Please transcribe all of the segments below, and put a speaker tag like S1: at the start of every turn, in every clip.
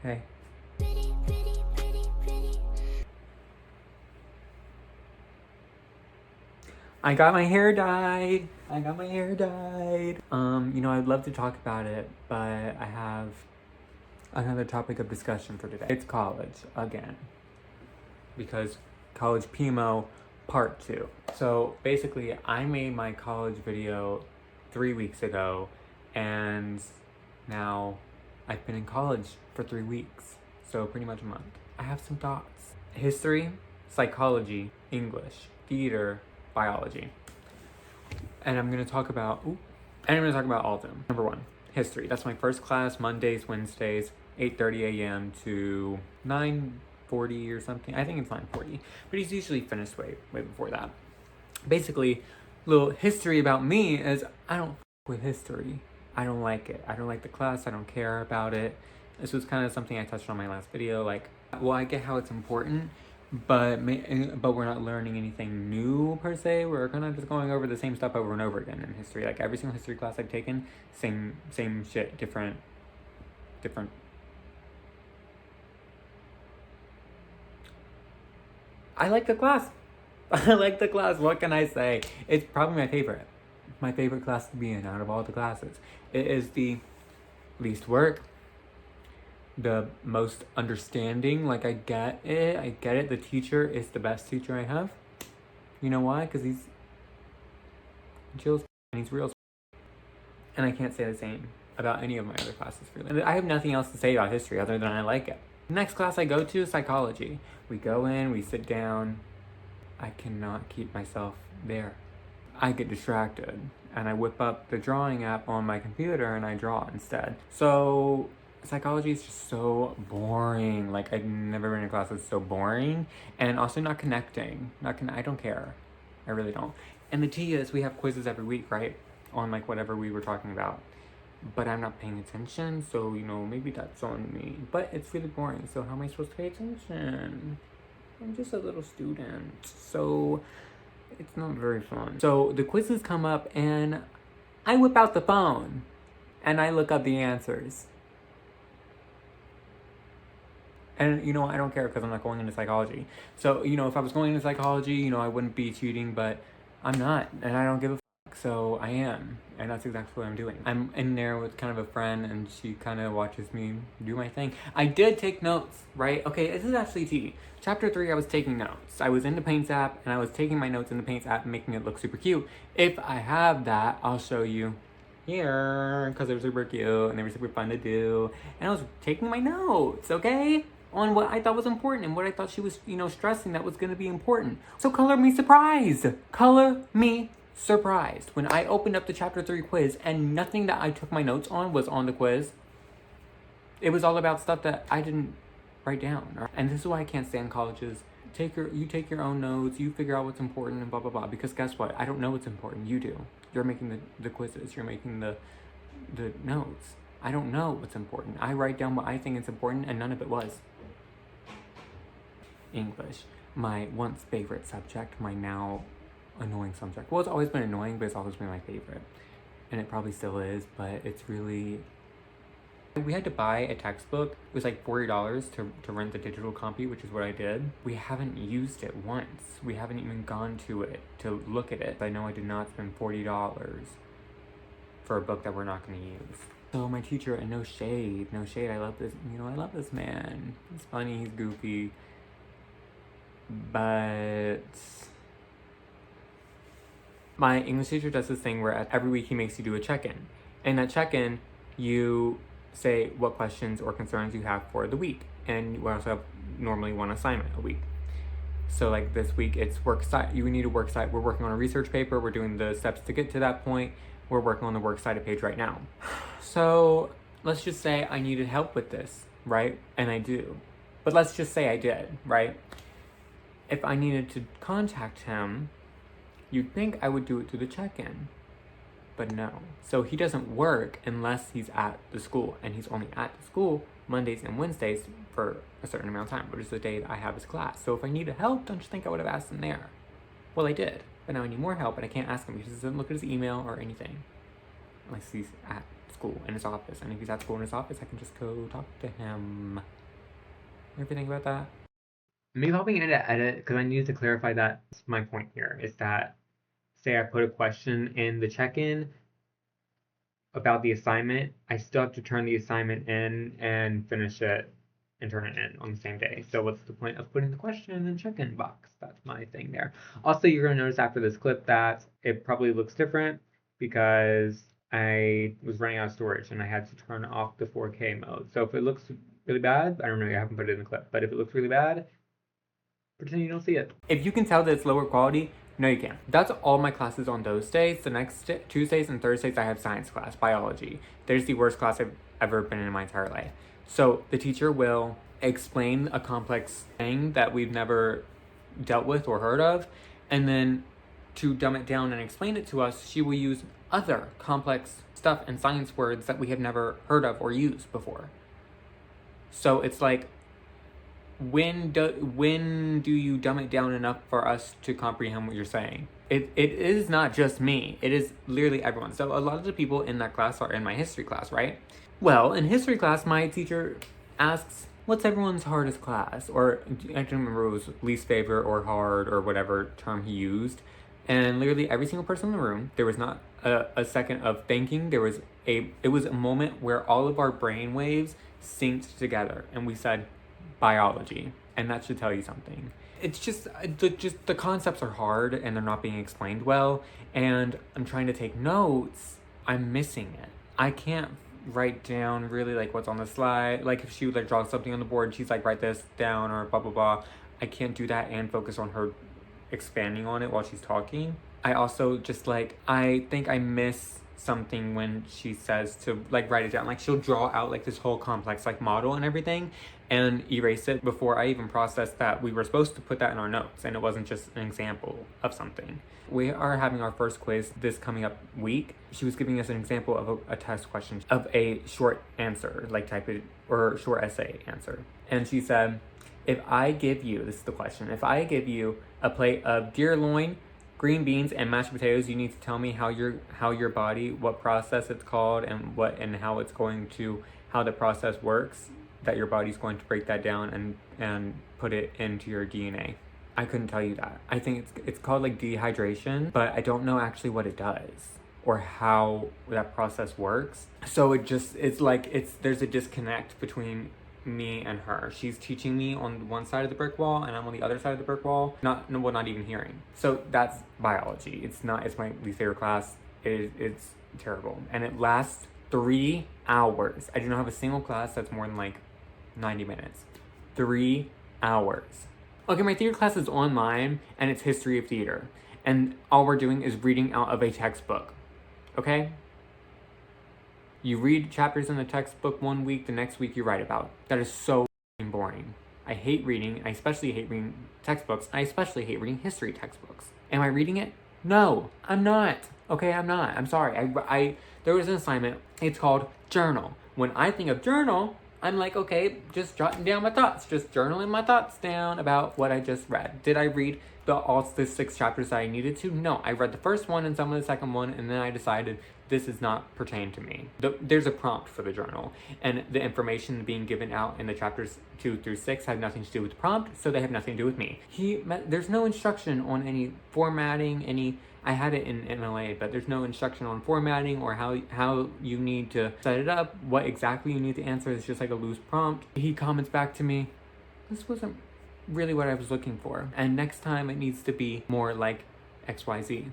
S1: Hey. I got my hair dyed. I'd love to talk about it, but I have another topic of discussion for today. It's college again. Because college PMO part 2. So basically, I made my college video 3 weeks ago, and now I've been in college for 3 weeks. So pretty much a month. I have some thoughts. History, psychology, English, theater, biology. And I'm gonna talk about all of them. Number 1, history. That's my first class, Mondays, Wednesdays, 8:30 a.m. to 9:40 or something. I think it's 9:40, but he's usually finished way before that. Basically, little history about me is I don't with history. I don't like it. I don't like the class. I don't care about it. This was kind of something I touched on in my last video. Like, well, I get how it's important, but we're not learning anything new per se. We're kind of just going over the same stuff over and over again in history. Like every single history class I've taken, same shit, different. I like the class. What can I say? It's probably my favorite. My favorite class to be in out of all the classes. It is the least work, the most understanding. Like, I get it. The teacher is the best teacher I have. You know why? Because he's chill and he's real. And I can't say the same about any of my other classes, really. I have nothing else to say about history other than I like it. The next class I go to is psychology. We go in, we sit down. I cannot keep myself there. I get distracted and I whip up the drawing app on my computer and I draw instead. So psychology is just so boring. Like, I've never been in a class that's so boring, and also not connecting. I don't care. I really don't. And the tea is we have quizzes every week, right? On like whatever we were talking about. But I'm not paying attention, so maybe that's on me. But it's really boring, so how am I supposed to pay attention? I'm just a little student, so it's not very fun. So the quizzes come up and I whip out the phone and I look up the answers. And I don't care because I'm not going into psychology. So, if I was going into psychology, I wouldn't be cheating, but I'm not, and I don't give a fuck, so I am. And that's exactly what I'm doing. I'm in there with kind of a friend, and she kind of watches me do my thing. I did take notes, right? Okay, this is actually tea. Chapter 3, I was taking notes. I was in the Paints app, and I was taking my notes in the Paints app and making it look super cute. If I have that, I'll show you here, because they were super cute, and they were super fun to do. And I was taking my notes, okay? On what I thought was important and what I thought she was, stressing that was going to be important. So color me surprised. Color me surprised. When I opened up the chapter 3 quiz and nothing that I took my notes on was on the quiz. It was all about stuff that I didn't write down. And this is why I can't stand colleges. You take your own notes, you figure out what's important and blah, blah, blah. Because guess what? I don't know what's important. You do. You're making the quizzes. You're making the notes. I don't know what's important. I write down what I think is important, and none of it was. English, my once favorite subject, my now annoying subject. Well, it's always been annoying, but it's always been my favorite. And it probably still is, but it's really... We had to buy a textbook. It was like $40 to rent the digital copy, which is what I did. We haven't used it once. We haven't even gone to it to look at it. I know I did not spend $40 for a book that we're not going to use. So my teacher, and no shade, I love this, I love this man. He's funny, he's goofy. But my English teacher does this thing where every week he makes you do a check-in. And that check-in, you say what questions or concerns you have for the week. And you also have normally one assignment a week. So like this week, it's work site. You need a work site. We're working on a research paper. We're doing the steps to get to that point. We're working on the works cited page right now. So let's just say I needed help with this, right? And I do. But let's just say I did, right? If I needed to contact him, you'd think I would do it through the check-in. But no. So he doesn't work unless he's at the school. And he's only at the school Mondays and Wednesdays for a certain amount of time, which is the day that I have his class. So if I needed help, don't you think I would have asked him there? Well, I did. But now I need more help, and I can't ask him because he doesn't look at his email or anything. Unless he's at school in his office. And if he's at school in his office, I can just go talk to him. Ever think about that? Maybe I'll be in to edit because I need to clarify that. My point here is that, say I put a question in the check-in about the assignment, I still have to turn the assignment in and finish it and turn it in on the same day. So what's the point of putting the question in the check-in box? That's my thing there. Also, you're gonna notice after this clip that it probably looks different because I was running out of storage and I had to turn off the 4K mode. So if it looks really bad, I don't know, I haven't put it in the clip, but if it looks really bad, pretend you don't see it. If you can tell that it's lower quality, no you can't. That's all my classes on those days. The next Tuesdays and Thursdays I have science class, biology. There's the worst class I've ever been in my entire life. So the teacher will explain a complex thing that we've never dealt with or heard of, and then to dumb it down and explain it to us, she will use other complex stuff and science words that we have never heard of or used before. So it's like, when do you dumb it down enough for us to comprehend what you're saying? It is not just me. It is literally everyone. So a lot of the people in that class are in my history class, right? Well, in history class, my teacher asks, what's everyone's hardest class? Or I don't remember, it was least favorite or hard or whatever term he used. And literally every single person in the room, there was not a second of thinking. It was a moment where all of our brain waves synced together and we said, biology, and that should tell you something. It's just the concepts are hard and they're not being explained well, and I'm trying to take notes. I'm missing it. I can't write down really like what's on the slide. Like if she would like draw something on the board, she's like, write this down or blah blah blah. I can't do that and focus on her expanding on it while she's talking. I also just like, I think I miss something when she says to like write it down. Like she'll draw out like this whole complex like model and everything and erase it before I even processed that we were supposed to put that in our notes and it wasn't just an example of something. We are having our first quiz this coming up week. She was giving us an example of a test question of a short answer, like type it, or short essay answer. And she said, if I give you, this is the question, if I give you a plate of deer loin, green beans, and mashed potatoes, you need to tell me how your body, what process it's called, and how it's going to, how the process works, that your body's going to break that down and put it into your DNA. I couldn't tell you that. I think it's called like dehydration, but I don't know actually what it does or how that process works. So there's a disconnect between me and her. She's teaching me on one side of the brick wall and I'm on the other side of the brick wall, not even hearing. So that's biology. It's my least favorite class. It's terrible and it lasts 3 hours. I do not have a single class that's more than like 90 minutes. 3 hours. Okay, my theater class is online and it's history of theater, and all we're doing is reading out of a textbook. Okay? You read chapters in the textbook one week, the next week you write about. That is so boring. I hate reading. I especially hate reading textbooks. I especially hate reading history textbooks. Am I reading it? No, I'm not. Okay, I'm not. I'm sorry. There was an assignment. It's called journal. When I think of journal, I'm like, okay, just jotting down my thoughts. Just journaling my thoughts down about what I just read. Did I read all the 6 chapters that I needed to? No, I read the first one and some of the second one, and then I decided this does not pertain to me. There's a prompt for the journal, and the information being given out in the chapters 2 through 6 have nothing to do with the prompt, so they have nothing to do with me. There's no instruction on any formatting, I had it in MLA, but there's no instruction on formatting or how you need to set it up, what exactly you need to answer. It's just like a loose prompt. He comments back to me, this wasn't really what I was looking for, and next time it needs to be more like XYZ.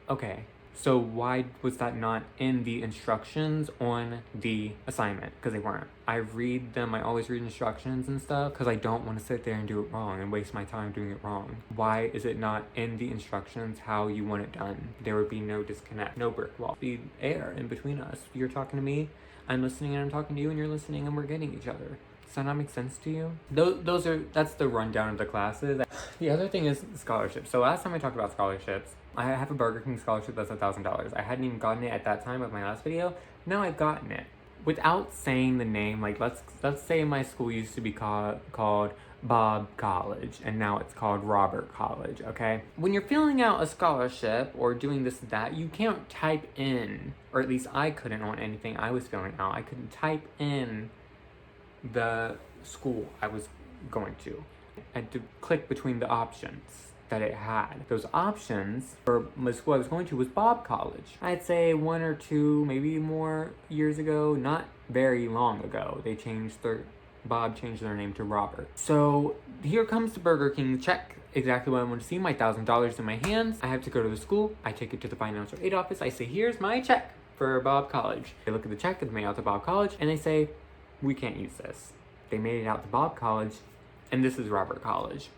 S1: Okay, so why was that not in the instructions on the assignment? Because they weren't. I read them, I always read instructions and stuff because I don't want to sit there and do it wrong and waste my time doing it wrong. Why is it not in the instructions how you want it done? There would be no disconnect, no brick wall. The air in between us. You're talking to me, I'm listening and I'm talking to you, and you're listening and we're getting each other. Does that not make sense to you? That's the rundown of the classes. The other thing is scholarships. So last time I talked about scholarships, I have a Burger King scholarship that's $1,000. I hadn't even gotten it at that time of my last video. Now I've gotten it. Without saying the name, like let's say my school used to be called Bob College, and now it's called Robert College, okay? When you're filling out a scholarship or doing this and that, you can't type in, or at least I couldn't on anything I was filling out. I couldn't type in the school I was going to. I had to click between the options that it had. Those options for the school I was going to was Bob College. I'd say 1 or 2, maybe more years ago, not very long ago, Bob changed their name to Robert. So here comes the Burger King check. Exactly what I want to see, my $1,000 in my hands. I have to go to the school. I take it to the financial aid office. I say, here's my check for Bob College. They look at the check, it's made out to Bob College, and they say, we can't use this. They made it out to Bob College, and this is Robert College.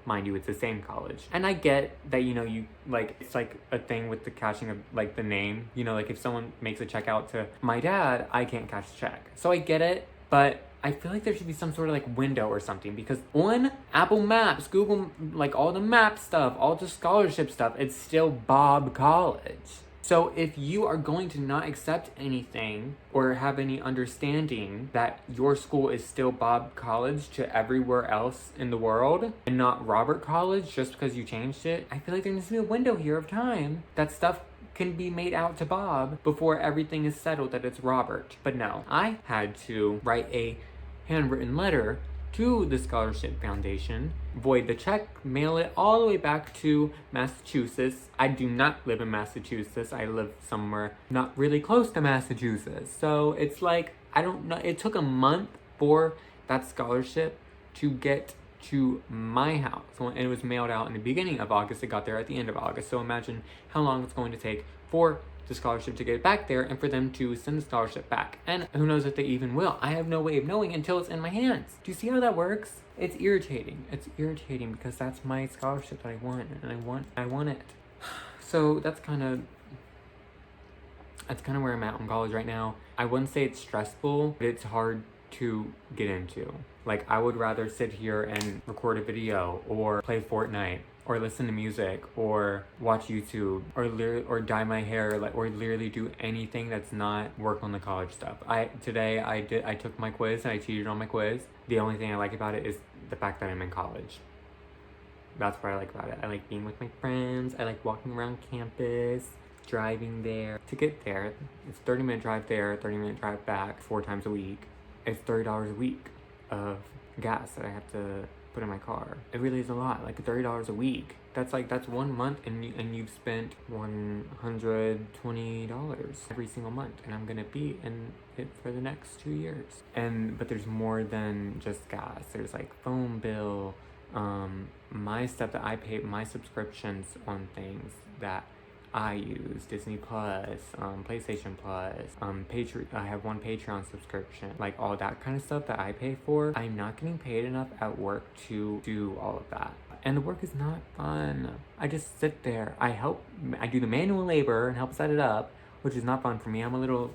S1: Mind you, it's the same college. And I get that, it's like a thing with the cashing of like the name. Like if someone makes a check out to my dad, I can't cash the check. So I get it, but I feel like there should be some sort of like window or something, because on Apple Maps, Google, like all the map stuff, all the scholarship stuff, it's still Bob College. So if you are going to not accept anything or have any understanding that your school is still Bob College to everywhere else in the world and not Robert College just because you changed it, I feel like there needs to be a window here of time that stuff can be made out to Bob before everything is settled that it's Robert. But no, I had to write a handwritten letter to the Scholarship Foundation, void the check, mail it all the way back to Massachusetts. I do not live in Massachusetts. I live somewhere not really close to Massachusetts. So it's like, I don't know, it took a month for that scholarship to get to my house. And it was mailed out in the beginning of August. It got there at the end of August. So imagine how long it's going to take for the scholarship to get back there and for them to send the scholarship back. And who knows if they even will. I have no way of knowing until it's in my hands. Do you see how that works? It's irritating. It's irritating because that's my scholarship that I want, and I want it. So that's kind of where I'm at in college right now. I wouldn't say it's stressful, but it's hard to get into. Like, I would rather sit here and record a video or play Fortnite or listen to music or watch YouTube or dye my hair, or literally do anything that's not work on the college stuff. Today I took my quiz and I cheated on my quiz. The only thing I like about it is the fact that I'm in college. That's what I like about it. I like being with my friends. I like walking around campus, driving there. To get there, it's 30-minute drive there, 30-minute drive back, 4 times a week. It's $30 a week of gas that I have to put in my car. It really is a lot, like $30 a week. That's 1 month, and you've spent $120 every single month, and I'm gonna be in it for the next 2 years. But there's more than just gas. There's like phone bill, my stuff that I pay, my subscriptions on things that I use, Disney Plus, PlayStation Plus, I have 1 Patreon subscription, like all that kind of stuff that I pay for. I'm not getting paid enough at work to do all of that. And the work is not fun. I just sit there. I do the manual labor and help set it up, which is not fun for me. I'm a little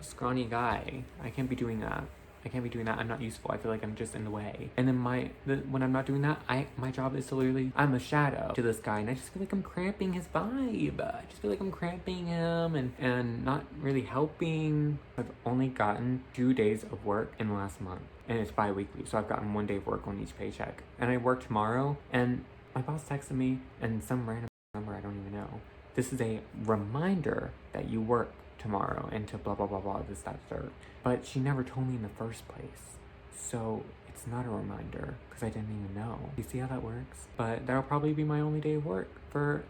S1: scrawny guy. I can't be doing that. I'm not useful. I feel like I'm just in the way. And then when I'm not doing that, my job is to literally, I'm a shadow to this guy, and I just feel like I'm cramping his vibe. I just feel like I'm cramping him and not really helping. I've only gotten 2 days of work in the last month, and it's bi-weekly, so I've gotten 1 day of work on each paycheck. And I work tomorrow, and my boss texted me, and some random number I don't even know. This is a reminder that you work tomorrow and to blah blah blah blah this that third, but she never told me in the first place, so it's not a reminder because I didn't even know. You see how that works? But that'll probably be my only day of work for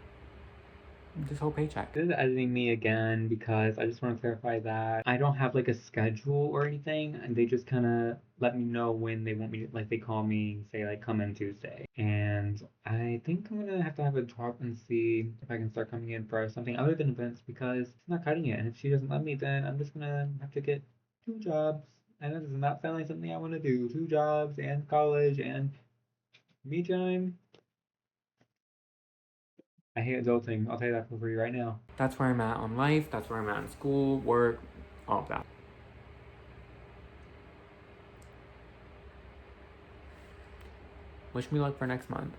S1: this whole paycheck. This is editing me again because I just want to clarify that I don't have like a schedule or anything, and they just kind of let me know when they want me to, like they call me and say like come in Tuesday, and I think I'm gonna have to have a talk and see if I can start coming in for something other than events because it's not cutting it, and if she doesn't let me, then I'm just gonna have to get 2 jobs, and this is not sounding like something I want to do. 2 jobs and college and me time. I hate adulting. I'll tell you that for free right now. That's where I'm at on life. That's where I'm at in school, work, all of that. Wish me luck for next month.